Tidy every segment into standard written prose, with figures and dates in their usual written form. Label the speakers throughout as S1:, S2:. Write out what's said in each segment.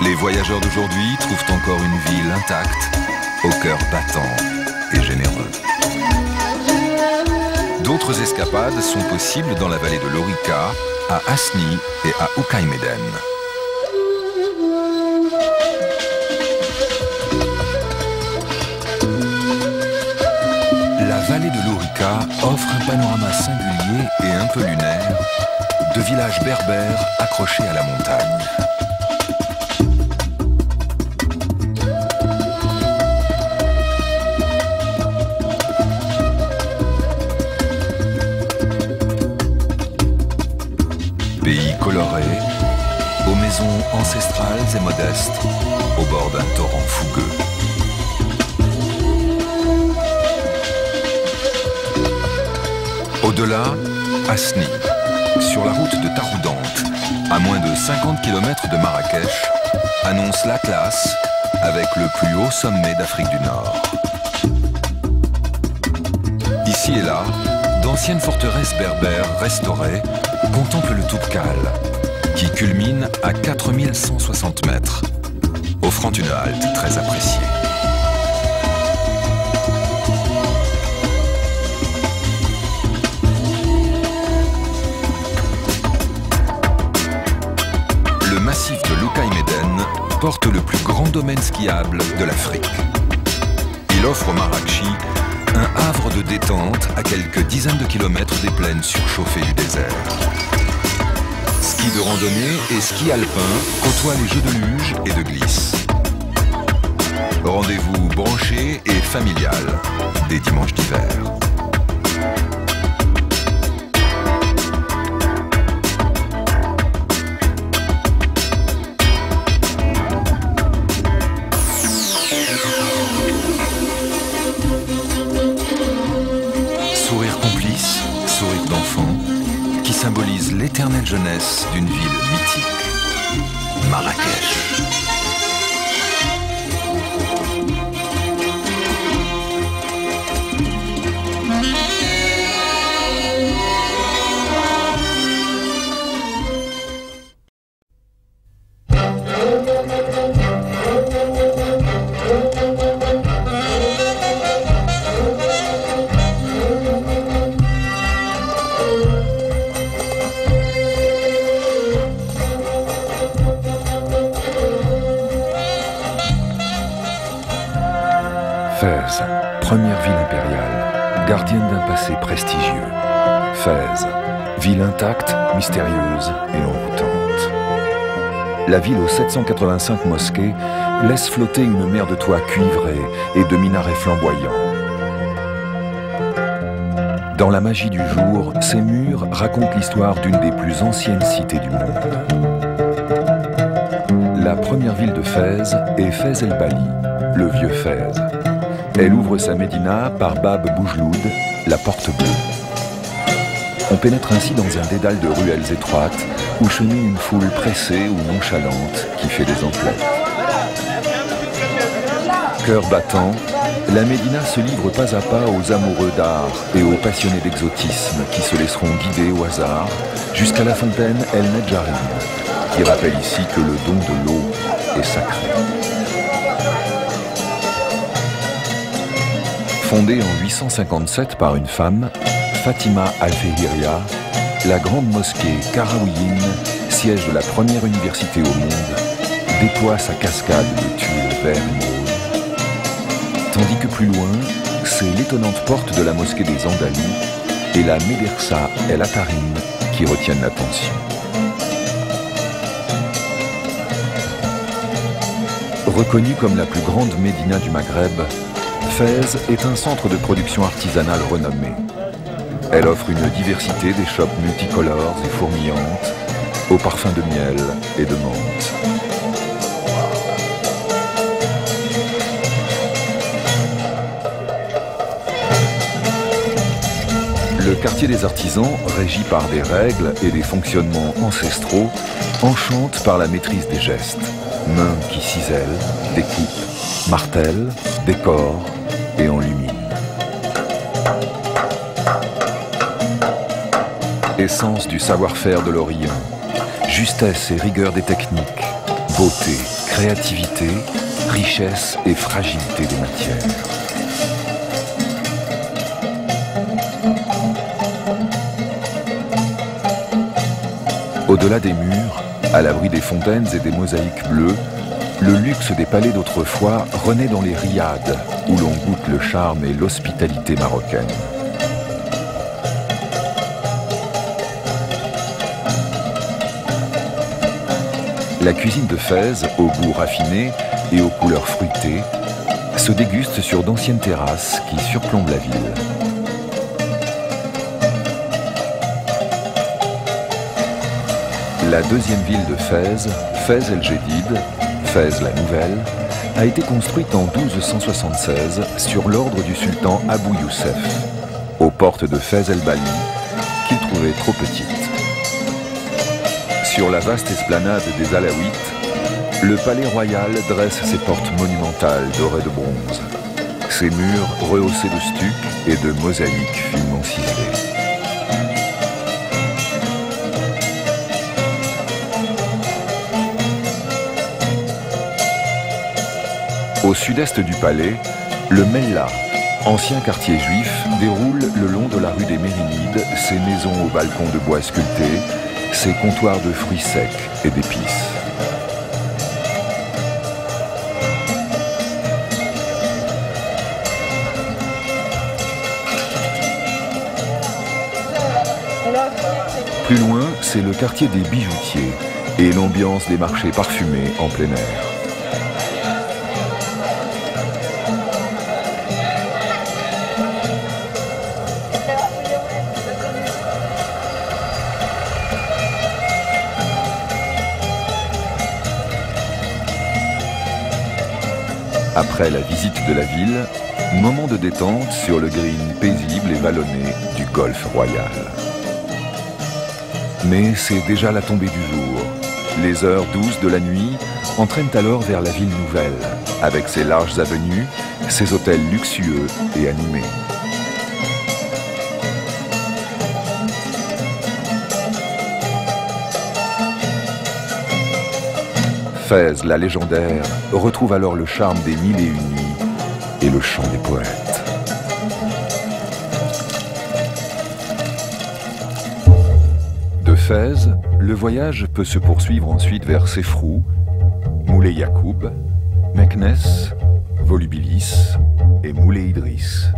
S1: Les voyageurs d'aujourd'hui trouvent encore une ville intacte, au cœur battant et généreux. D'autres escapades sont possibles dans la vallée de l'Orica, à Asni et à Ukaimeden. La vallée de l'Orica offre un panorama singulier et un peu lunaire de villages berbères accrochés à la montagne. Pays coloré, aux maisons ancestrales et modestes, au bord d'un torrent fougueux. Au-delà, Asni, sur la route de Taroudante, à moins de 50 km de Marrakech, annonce l'Atlas avec le plus haut sommet d'Afrique du Nord. Ici et là, d'anciennes forteresses berbères restaurées contemplent le Toubkal, qui culmine à 4160 mètres, offrant une halte très appréciée. Le massif de l'Ukaimeden porte le plus grand domaine skiable de l'Afrique. Il offre aux Marrakchi un havre de détente à quelques dizaines de kilomètres des plaines surchauffées du désert. Ski de randonnée et ski alpin côtoient les jeux de luge et de glisse. Rendez-vous branché et familial des dimanches d'hiver. Sourire complice, sourire d'enfant, qui symbolise l'éternelle jeunesse d'une ville mythique, Marrakech. Fès, première ville impériale, gardienne d'un passé prestigieux. Fès, ville intacte, mystérieuse et envoûtante. La ville aux 785 mosquées laisse flotter une mer de toits cuivrés et de minarets flamboyants. Dans la magie du jour, ces murs racontent l'histoire d'une des plus anciennes cités du monde. La première ville de Fès est Fès El Bali, le vieux Fès. Elle ouvre sa médina par Bab Boujloud, la porte bleue. On pénètre ainsi dans un dédale de ruelles étroites où chemine une foule pressée ou nonchalante qui fait des emplettes. Cœur battant, la médina se livre pas à pas aux amoureux d'art et aux passionnés d'exotisme qui se laisseront guider au hasard jusqu'à la fontaine El Nedjarin, qui rappelle ici que le don de l'eau est sacré. Fondée en 857 par une femme, Fatima Al-Fehiria, la grande mosquée Karaouiyine, siège de la première université au monde, déploie sa cascade de tuiles vert émeraude. Tandis que plus loin, c'est l'étonnante porte de la mosquée des Andalous et la Médersa El Atarim qui retiennent l'attention. Reconnue comme la plus grande médina du Maghreb, Fès est un centre de production artisanale renommé. Elle offre une diversité d'échoppes multicolores et fourmillantes, aux parfums de miel et de menthe. Le quartier des artisans, régi par des règles et des fonctionnements ancestraux, enchante par la maîtrise des gestes. Mains qui cisèlent, découpent, martèlent, décorent et enluminent. Essence du savoir-faire de l'Orient, justesse et rigueur des techniques, beauté, créativité, richesse et fragilité des matières. Au-delà des murs, à l'abri des fontaines et des mosaïques bleues, le luxe des palais d'autrefois renaît dans les riads, où l'on goûte le charme et l'hospitalité marocaine. La cuisine de Fès, au goût raffiné et aux couleurs fruitées, se déguste sur d'anciennes terrasses qui surplombent la ville. La deuxième ville de Fès, Fès El Jedid, Fès la Nouvelle, a été construite en 1276 sur l'ordre du sultan Abou Youssef, aux portes de Fès El Bali, qu'il trouvait trop petite. Sur la vaste esplanade des Alaouites, le palais royal dresse ses portes monumentales dorées de bronze, ses murs rehaussés de stuc et de mosaïques finement ciselées. Au sud-est du palais, le Mellah, ancien quartier juif, déroule le long de la rue des Mérinides ses maisons aux balcons de bois sculptés, ses comptoirs de fruits secs et d'épices. Plus loin, c'est le quartier des bijoutiers et l'ambiance des marchés parfumés en plein air. Après la visite de la ville, moment de détente sur le green paisible et vallonné du golfe royal. Mais c'est déjà la tombée du jour. Les heures douces de la nuit entraînent alors vers la ville nouvelle, avec ses larges avenues, ses hôtels luxueux et animés. Fès, la légendaire, retrouve alors le charme des mille et une nuits et le chant des poètes. De Fès, le voyage peut se poursuivre ensuite vers Sefrou, Moulay Yacoub, Meknès, Volubilis et Moulay Idriss.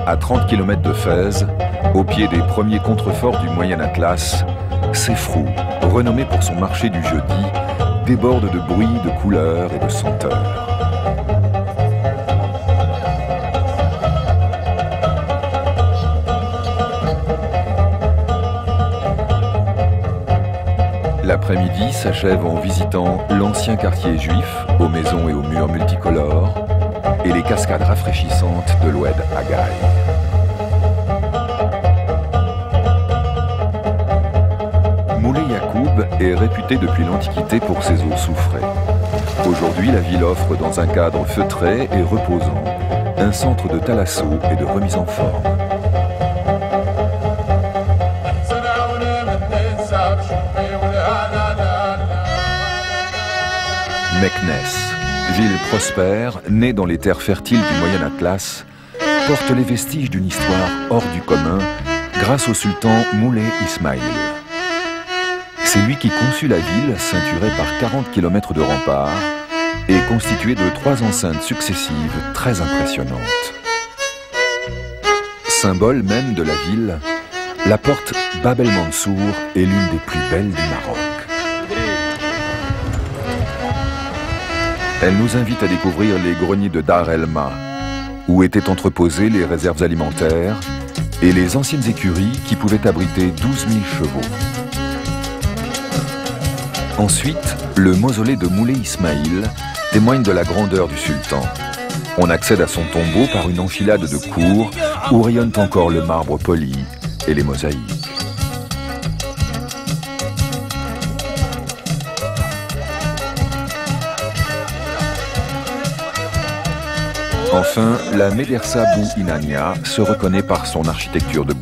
S1: À 30 km de Fès, au pied des premiers contreforts du Moyen Atlas, Sefrou, renommé pour son marché du jeudi, déborde de bruit, de couleurs et de senteurs. L'après-midi s'achève en visitant l'ancien quartier juif, aux maisons et aux murs multicolores, et les cascades rafraîchissantes de l'Oued Agaï. Moulay Yacoub est réputé depuis l'Antiquité pour ses eaux soufrées. Aujourd'hui, la ville offre dans un cadre feutré et reposant un centre de thalasso et de remise en forme. Meknès, ville prospère, née dans les terres fertiles du Moyen Atlas, porte les vestiges d'une histoire hors du commun grâce au sultan Moulay Ismaïl. C'est lui qui conçut la ville, ceinturée par 40 km de remparts et constituée de 3 enceintes successives très impressionnantes. Symbole même de la ville, la porte Bab el Mansour est l'une des plus belles du Maroc. Elle nous invite à découvrir les greniers de Dar el-Ma, où étaient entreposées les réserves alimentaires et les anciennes écuries qui pouvaient abriter 12 000 chevaux. Ensuite, le mausolée de Moulay Ismaïl témoigne de la grandeur du sultan. On accède à son tombeau par une enfilade de cours où rayonnent encore le marbre poli et les mosaïques. Enfin, la Médersa Bou Inania se reconnaît par son architecture de